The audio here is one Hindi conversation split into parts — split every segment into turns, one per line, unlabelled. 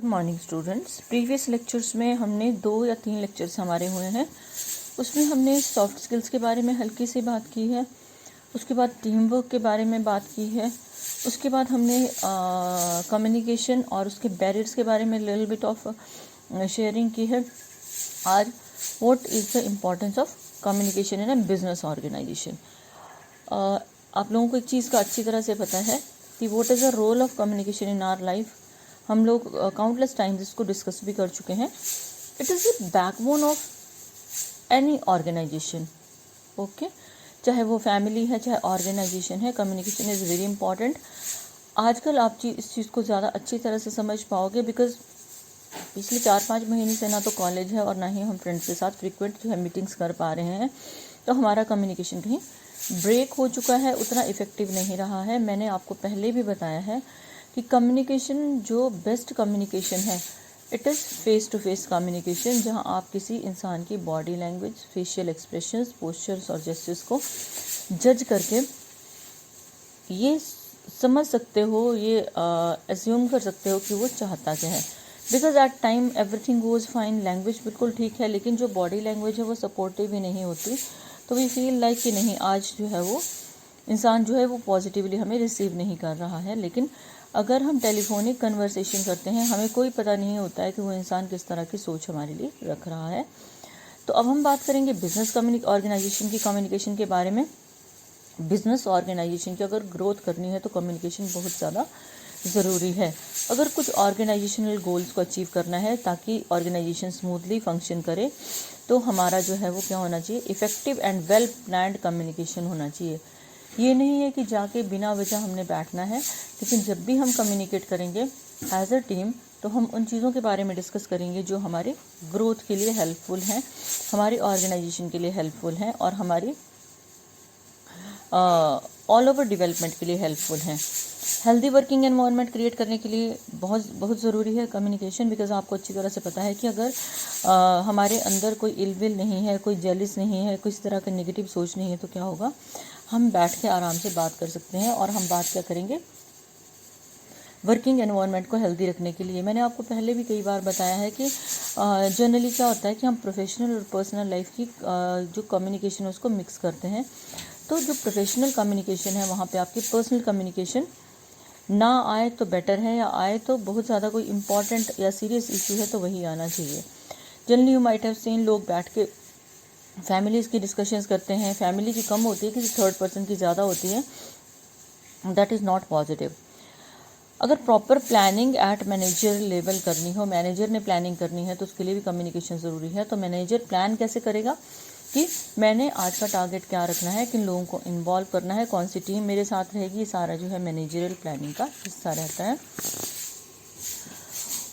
Good morning students. Previous lectures में हमने 2 या 3 लेक्चर्स हमारे हुए हैं। उसमें हमने सॉफ्ट स्किल्स के बारे में हल्की सी बात की है, उसके बाद टीम वर्क के बारे में बात की है, उसके बाद हमने कम्युनिकेशन और उसके बैरियर्स के बारे में लिटिल बिट ऑफ शेयरिंग की है। आज what is the importance of communication in a business organisation. आप लोगों को एक चीज़ का अच्छी तरह से पता है कि what is the role of communication in our life. हम लोग काउंटलेस टाइम्स इसको डिस्कस भी कर चुके हैं। It is the backbone of any organisation. Okay, चाहे वो फैमिली है चाहे ऑर्गेनाइजेशन है, कम्युनिकेशन इज़ वेरी इंपॉर्टेंट। आजकल आप इस चीज़ को ज़्यादा अच्छी तरह से समझ पाओगे बिकॉज पिछले 4-5 महीने से ना तो कॉलेज है और ना ही हम फ्रेंड्स के साथ फ्रीक्वेंट जो है मीटिंग्स कर पा रहे हैं, तो हमारा कम्युनिकेशन कहीं ब्रेक हो चुका है, उतना इफ़ेक्टिव नहीं रहा है। मैंने आपको पहले भी बताया है कि कम्युनिकेशन जो बेस्ट कम्युनिकेशन है it is face to face communication, जहां आप किसी इंसान की body language, facial expressions, postures और जेस्चर्स को जज करके ये समझ सकते हो, ये एज्यूम कर सकते हो कि वो चाहता क्या है। Because at time everything goes fine, language बिल्कुल ठीक है, लेकिन जो बॉडी लैंग्वेज है वो सपोर्टिव ही नहीं होती, तो वी फील लाइक कि नहीं, आज जो है वो इंसान जो है वो पॉजिटिवली हमें रिसीव नहीं कर रहा है। लेकिन अगर हम टेलीफोनिक कन्वर्सेशन करते हैं, हमें कोई पता नहीं होता है कि वो इंसान किस तरह की सोच हमारे लिए रख रहा है। तो अब हम बात करेंगे बिजनेस ऑर्गेनाइजेशन की कम्युनिकेशन के बारे में। बिजनेस ऑर्गेनाइजेशन की अगर ग्रोथ करनी है तो कम्युनिकेशन बहुत ज़्यादा ज़रूरी है। अगर कुछ ऑर्गेनाइजेशनल गोल्स को अचीव करना है ताकि ऑर्गेनाइजेशन स्मूथली फंक्शन करे, तो हमारा जो है वो क्या होना चाहिए, effective and well planned communication होना चाहिए। ये नहीं है कि जाके बिना वजह हमने बैठना है, लेकिन जब भी हम कम्युनिकेट करेंगे एज अ टीम तो हम उन चीज़ों के बारे में डिस्कस करेंगे जो हमारे ग्रोथ के लिए हेल्पफुल हैं, हमारी ऑर्गेनाइजेशन के लिए हेल्पफुल हैं और हमारी ऑल ओवर डेवलपमेंट के लिए हेल्पफुल हैं। हेल्दी वर्किंग एनवायरनमेंट क्रिएट करने के लिए बहुत ज़रूरी है कम्युनिकेशन। बिकॉज आपको अच्छी तरह से पता है कि अगर हमारे अंदर कोई इलविल नहीं है, कोई जेलिस नहीं है, किसी तरह का नेगेटिव सोच नहीं है, तो क्या होगा, हम बैठ के आराम से बात कर सकते हैं। और हम बात क्या करेंगे, वर्किंग एनवायरनमेंट को हेल्दी रखने के लिए। मैंने आपको पहले भी कई बार बताया है कि जनरली क्या होता है कि हम प्रोफेशनल और पर्सनल लाइफ की जो कम्युनिकेशन है उसको मिक्स करते हैं। तो जो प्रोफेशनल कम्युनिकेशन है वहाँ पे आपकी पर्सनल कम्युनिकेशन ना आए तो बेटर है, या आए तो बहुत ज़्यादा कोई इंपॉर्टेंट या सीरियस इशू है तो वही आना चाहिए। Generally you might have seen लोग बैठ के फैमिलीज़ की डिस्कशंस करते हैं, फैमिली की कम होती है, किसी थर्ड पर्सन की ज़्यादा होती है। That is not positive. अगर proper planning at manager level करनी हो, मैनेजर ने प्लानिंग करनी है, तो उसके लिए भी कम्युनिकेशन ज़रूरी है। तो मैनेजर प्लान कैसे करेगा कि मैंने आज का टारगेट क्या रखना है, किन लोगों को इन्वॉल्व करना है, कौन सी टीम मेरे साथ रहेगी, ये सारा जो है मैनेजरियल प्लानिंग का हिस्सा रहता है।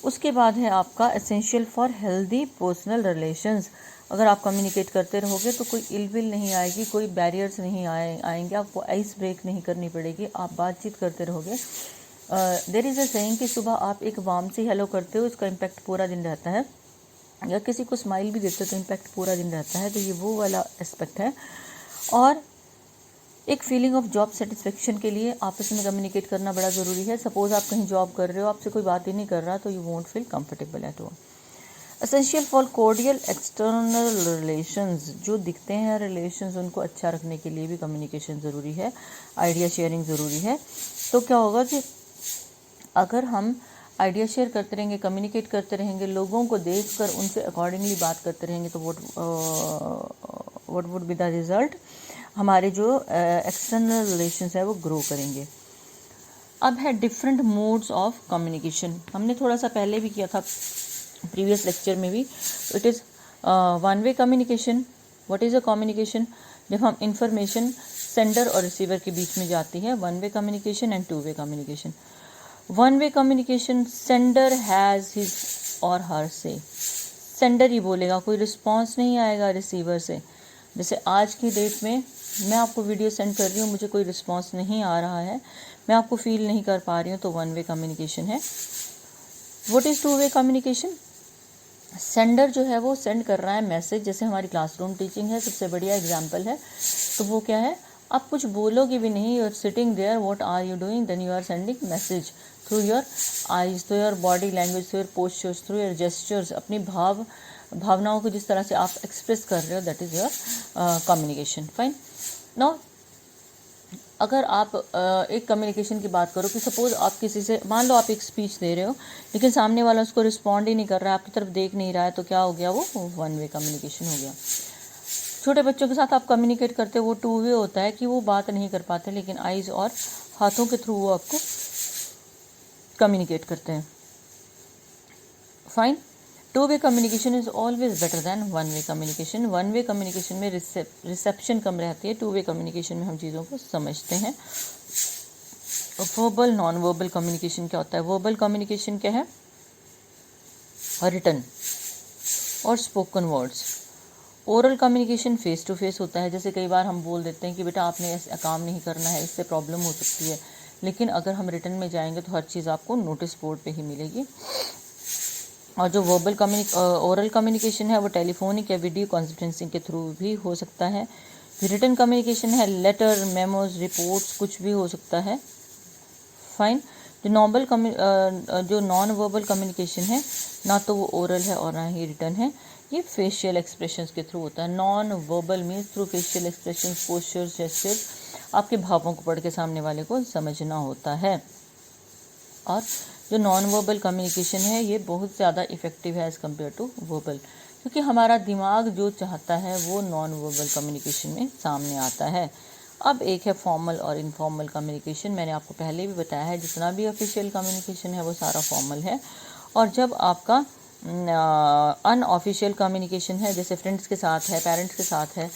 उसके बाद है आपका essential for healthy personal relations. अगर आप कम्युनिकेट करते रहोगे तो कोई इलविल नहीं आएगी, कोई बैरियर्स नहीं आएंगे, आपको आइस ब्रेक नहीं करनी पड़ेगी, आप बातचीत करते रहोगे। देयर इज़ अ सेइंग कि सुबह आप एक वार्म सी हेलो करते हो, इसका इम्पैक्ट पूरा दिन रहता है, या किसी को स्माइल भी देते हो तो इम्पैक्ट पूरा दिन रहता है। तो ये वो वाला एस्पेक्ट है। और एक फीलिंग ऑफ जॉब सेटिस्फेक्शन के लिए आपस में कम्युनिकेट करना बड़ा ज़रूरी है। सपोज आप कहीं जॉब कर रहे हो, आपसे कोई बात ही नहीं कर रहा, तो you won't feel comfortable at home. Essential for cordial external relations, जो दिखते हैं रिलेशंस उनको अच्छा रखने के लिए भी कम्युनिकेशन ज़रूरी है, आइडिया शेयरिंग ज़रूरी है। तो क्या होगा कि अगर हम आइडिया शेयर करते रहेंगे, कम्युनिकेट करते रहेंगे, लोगों को देखकर उनसे अकॉर्डिंगली बात करते रहेंगे, तो what would be the result, हमारे जो एक्सटर्नल रिलेशंस है वो ग्रो करेंगे। अब है डिफरेंट मोड्स ऑफ कम्युनिकेशन। हमने थोड़ा सा पहले भी किया था प्रीवियस लेक्चर में भी। It is one way communication. What is a communication, जब हम इंफॉर्मेशन सेंडर और रिसीवर के बीच में जाती है, one way communication and two way communication. One way communication, sender has his और हर से, सेंडर ही बोलेगा, कोई रिस्पॉन्स नहीं आएगा रिसीवर से। जैसे आज की डेट में मैं आपको वीडियो सेंड कर रही हूँ, मुझे कोई रिस्पॉन्स नहीं आ रहा है, मैं आपको फील नहीं कर पा रही हूँ, तो वन वे कम्युनिकेशन है। What is two way communication, sender जो है वो सेंड कर रहा है मैसेज, जैसे हमारी क्लासरूम टीचिंग है, सबसे बढ़िया एग्जाम्पल है। तो वो क्या है, आप कुछ बोलोगे भी नहीं, you are sitting there, what are you doing, then you are sending message through your eyes, through your body language, through your postures, through your gestures, अपनी भावनाओं को जिस तरह से आप एक्सप्रेस कर रहे हो, that is your communication. Fine. Now अगर आप एक कम्युनिकेशन की बात करो कि सपोज आप किसी से, मान लो आप एक स्पीच दे रहे हो लेकिन सामने वाला उसको रिस्पॉन्ड ही नहीं कर रहा है, आपकी तरफ देख नहीं रहा है, तो क्या हो गया, वो वन वे कम्युनिकेशन हो गया। छोटे बच्चों के साथ आप कम्युनिकेट करते हो, वो टू वे होता है कि वो बात नहीं कर पाते लेकिन आइज़ और हाथों के थ्रू वो आपको कम्युनिकेट करते हैं। Fine. Two way communication is always better than one way communication. One way communication में रिसेप्शन कम रहती है, टू वे कम्युनिकेशन में हम चीज़ों को समझते हैं। वर्बल नॉन वर्बल कम्युनिकेशन क्या होता है? वर्बल कम्युनिकेशन क्या है? रिटन और spoken words. Oral communication face to face होता है, जैसे कई बार हम बोल देते हैं कि बेटा आपने ऐसा काम नहीं करना है, इससे प्रॉब्लम हो सकती है, लेकिन अगर हम रिटन में जाएंगे तो हर चीज़ आपको नोटिस बोर्ड पे ही मिलेगी। और जो ओरल कम्युनिकेशन है वो टेलीफोनिक या वीडियो कॉन्फ्रेंसिंग के थ्रू भी हो सकता है। रिटन कम्युनिकेशन है लेटर, मेमोज, रिपोर्ट्स, कुछ भी हो सकता है। फाइन। जो नॉन वर्बल कम्युनिकेशन है, ना तो वो ओरल है और ना ही रिटन है, ये फेशियल एक्सप्रेशंस के थ्रू होता है। Non verbal means through facial expressions, postures, gestures, आपके भावों को पढ़ के सामने वाले को समझना होता है। और जो नॉन वर्बल कम्युनिकेशन है ये बहुत ज़्यादा इफ़ेक्टिव है एज़ कम्पेयर टू वर्बल, क्योंकि हमारा दिमाग जो चाहता है वो नॉन वर्बल कम्युनिकेशन में सामने आता है। अब एक है फॉर्मल और इनफॉर्मल कम्युनिकेशन। मैंने आपको पहले भी बताया है जितना भी ऑफिशियल कम्युनिकेशन है वो सारा फॉर्मल है। और जब आपका अनऑफिशियल कम्युनिकेशन है, जैसे फ्रेंड्स के साथ है, पेरेंट्स के साथ है,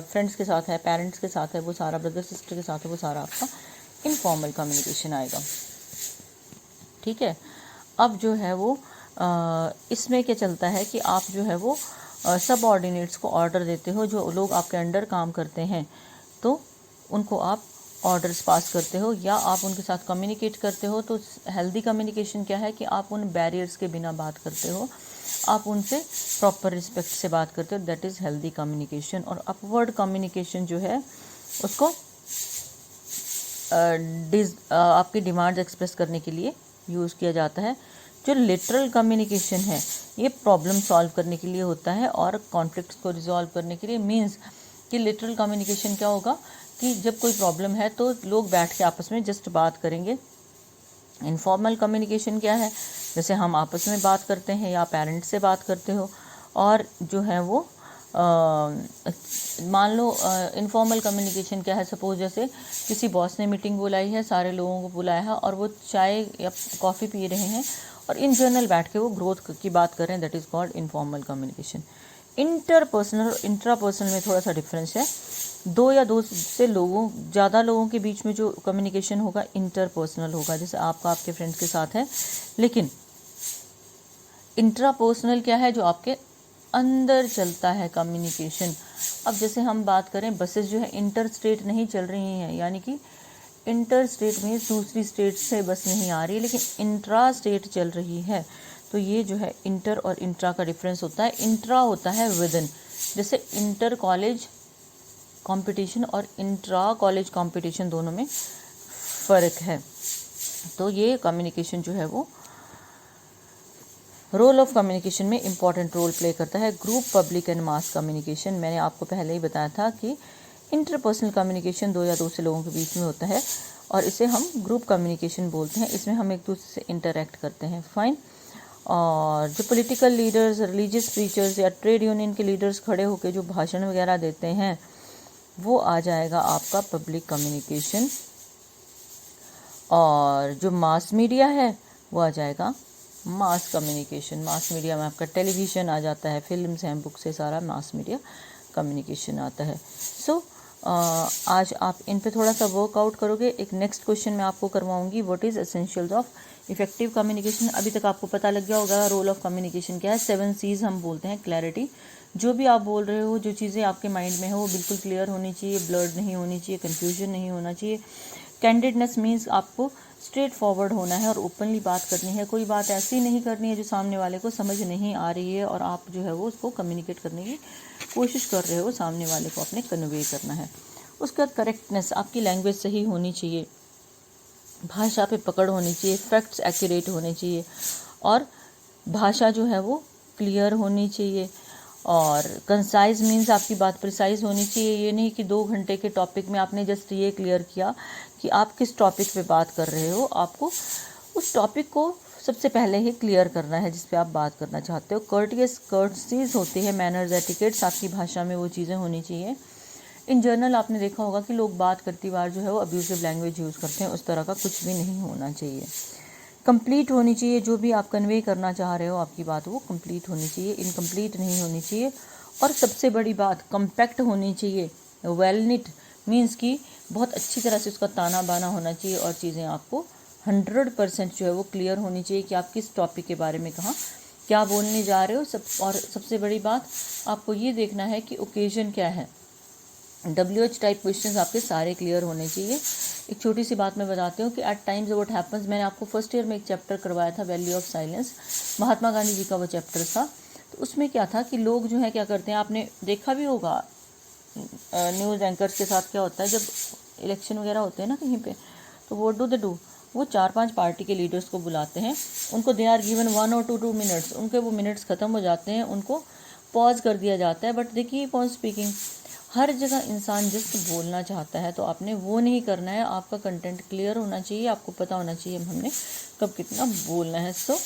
फ्रेंड्स के साथ है, पेरेंट्स के साथ है, वो सारा ब्रदर सिस्टर के साथ है, वो सारा आपका इनफॉर्मल कम्युनिकेशन आएगा। ठीक है। अब जो है वो इसमें क्या चलता है कि आप जो है वो सबऑर्डिनेट्स को ऑर्डर देते हो, जो लोग आपके अंडर काम करते हैं तो उनको आप ऑर्डर्स पास करते हो या आप उनके साथ कम्युनिकेट करते हो। तो हेल्दी कम्युनिकेशन क्या है कि आप उन बैरियर्स के बिना बात करते हो, आप उनसे प्रॉपर रिस्पेक्ट से बात करते हो, दैट इज़ हेल्दी कम्युनिकेशन। और अपवर्ड कम्युनिकेशन जो है उसको आपकी डिमांड्स एक्सप्रेस करने के लिए यूज़ किया जाता है। जो लिटरल कम्युनिकेशन है ये प्रॉब्लम सॉल्व करने के लिए होता है और कॉन्फ्लिक्ट्स को रिजॉल्व करने के लिए। मीन्स कि लिटरल कम्युनिकेशन क्या होगा कि जब कोई प्रॉब्लम है तो लोग बैठ के आपस में जस्ट बात करेंगे। इनफॉर्मल कम्युनिकेशन क्या है? जैसे हम आपस में बात करते हैं या पेरेंट्स से बात करते हो। और जो है वो मान लो इनफॉर्मल कम्युनिकेशन क्या है? सपोज जैसे किसी बॉस ने मीटिंग बुलाई है, सारे लोगों को बुलाया है और वो चाय या कॉफ़ी पी रहे हैं और इन जनरल बैठ के वो ग्रोथ की बात कर रहे हैं, that is called informal communication. Interpersonal और इंट्रापर्सनल में थोड़ा सा डिफरेंस है। दो या दो से ज़्यादा लोगों के बीच में जो कम्युनिकेशन होगा इंटरपर्सनल होगा, जैसे आपका आपके फ्रेंड्स के साथ है। लेकिन इंट्रापर्सनल क्या है? जो आपके अंदर चलता है कम्युनिकेशन। अब जैसे हम बात करें, बसेस जो है इंटर स्टेट नहीं चल रही हैं, यानी कि इंटर स्टेट में दूसरी स्टेट से बस नहीं आ रही, लेकिन इंट्रा स्टेट चल रही है। तो ये जो है इंटर और इंट्रा का डिफरेंस होता है। इंट्रा होता है विदिन, जैसे इंटर कॉलेज कंपटीशन और इंट्रा कॉलेज कंपटीशन दोनों में फ़र्क है। तो ये कम्युनिकेशन जो है वो रोल ऑफ कम्युनिकेशन में इंपॉर्टेंट रोल प्ले करता है। Group, public and mass communication, मैंने आपको पहले ही बताया था कि इंटरपर्सनल कम्युनिकेशन दो या दो से लोगों के बीच में होता है और इसे हम ग्रुप कम्युनिकेशन बोलते हैं। इसमें हम एक दूसरे से इंटरेक्ट करते हैं। फाइन। और जो पॉलिटिकल लीडर्स, रिलीजियस प्रीचर्स या ट्रेड यूनियन के लीडर्स खड़े होकर जो भाषण वगैरह देते हैं वो आ जाएगा आपका पब्लिक कम्युनिकेशन। और जो मास मीडिया है वो आ जाएगा मास कम्युनिकेशन। मास मीडिया में आपका टेलीविज़न आ जाता है, फिल्म्स हैं, बुक्स से सारा मास मीडिया कम्युनिकेशन आता है। सो आज आप इन पे थोड़ा सा वर्कआउट करोगे। एक नेक्स्ट क्वेश्चन मैं आपको करवाऊंगी, what is essentials of effective communication. अभी तक आपको पता लग गया होगा रोल ऑफ कम्युनिकेशन क्या है। 7 C's हम बोलते हैं। क्लैरिटी, जो भी आप बोल रहे हो, जो चीज़ें आपके माइंड में है वो बिल्कुल क्लियर होनी चाहिए, ब्लर्ड नहीं होनी चाहिए, कन्फ्यूजन नहीं होना चाहिए। कैंडिडनेस मीन्स आपको स्ट्रेट फॉरवर्ड होना है और ओपनली बात करनी है। कोई बात ऐसी नहीं करनी है जो सामने वाले को समझ नहीं आ रही है और आप जो है वो उसको कम्युनिकेट करने की कोशिश कर रहे हो, सामने वाले को आपने कन्वे करना है। उसके बाद करेक्टनेस, आपकी लैंग्वेज सही होनी चाहिए, भाषा पे पकड़ होनी चाहिए, फैक्ट्स एक्यूरेट होने चाहिए और भाषा जो है वो क्लियर होनी चाहिए। और कंसाइज मीन्स आपकी बात प्रिसाइज होनी चाहिए। ये नहीं कि 2 घंटे के टॉपिक में आपने जस्ट ये क्लियर किया कि आप किस टॉपिक पे बात कर रहे हो, आपको उस टॉपिक को सबसे पहले ही क्लियर करना है जिस पे आप बात करना चाहते हो। कर्टसीज होती है, मैनर्स, एटिकेट्स, आपकी भाषा में वो चीज़ें होनी चाहिए। इन जनरल आपने देखा होगा कि लोग बात करती बार जो है वो अब्यूसिव लैंग्वेज यूज़ करते हैं, उस तरह का कुछ भी नहीं होना चाहिए। कंप्लीट होनी चाहिए, जो भी आप कन्वे करना चाह रहे हो आपकी बात वो कंप्लीट होनी चाहिए, इनकम्प्लीट नहीं होनी चाहिए। और सबसे बड़ी बात कम्पैक्ट होनी चाहिए। वेल निट मीन्स कि बहुत अच्छी तरह से उसका ताना बाना होना चाहिए और चीज़ें आपको 100% जो है वो क्लियर होनी चाहिए कि आप किस टॉपिक के बारे में कहाँ क्या बोलने जा रहे हो। और सबसे बड़ी बात आपको ये देखना है कि ओकेजन क्या है। WH टाइप क्वेश्चंस आपके सारे क्लियर होने चाहिए। एक छोटी सी बात मैं बताती हूँ कि एट टाइम्स व्हाट हैपेंस, मैंने आपको फर्स्ट ईयर में एक चैप्टर करवाया था, value of silence, Mahatma Gandhi ji का वो चैप्टर था। तो उसमें क्या था कि लोग जो है क्या करते हैं, आपने देखा भी होगा न्यूज़ एंकर्स के साथ क्या होता है जब इलेक्शन वगैरह होते हैं ना कहीं पे, तो वो डू वो 4-5 पार्टी के लीडर्स को बुलाते हैं, उनको दे आर गिवन 1 और 2 मिनट्स, उनके वो मिनट्स ख़त्म हो जाते हैं, उनको पॉज कर दिया जाता है। बट देखिए पॉज स्पीकिंग, हर जगह इंसान जस्ट बोलना चाहता है तो आपने वो नहीं करना है। आपका कंटेंट क्लियर होना चाहिए, आपको पता होना चाहिए हमने कब कितना बोलना है। सो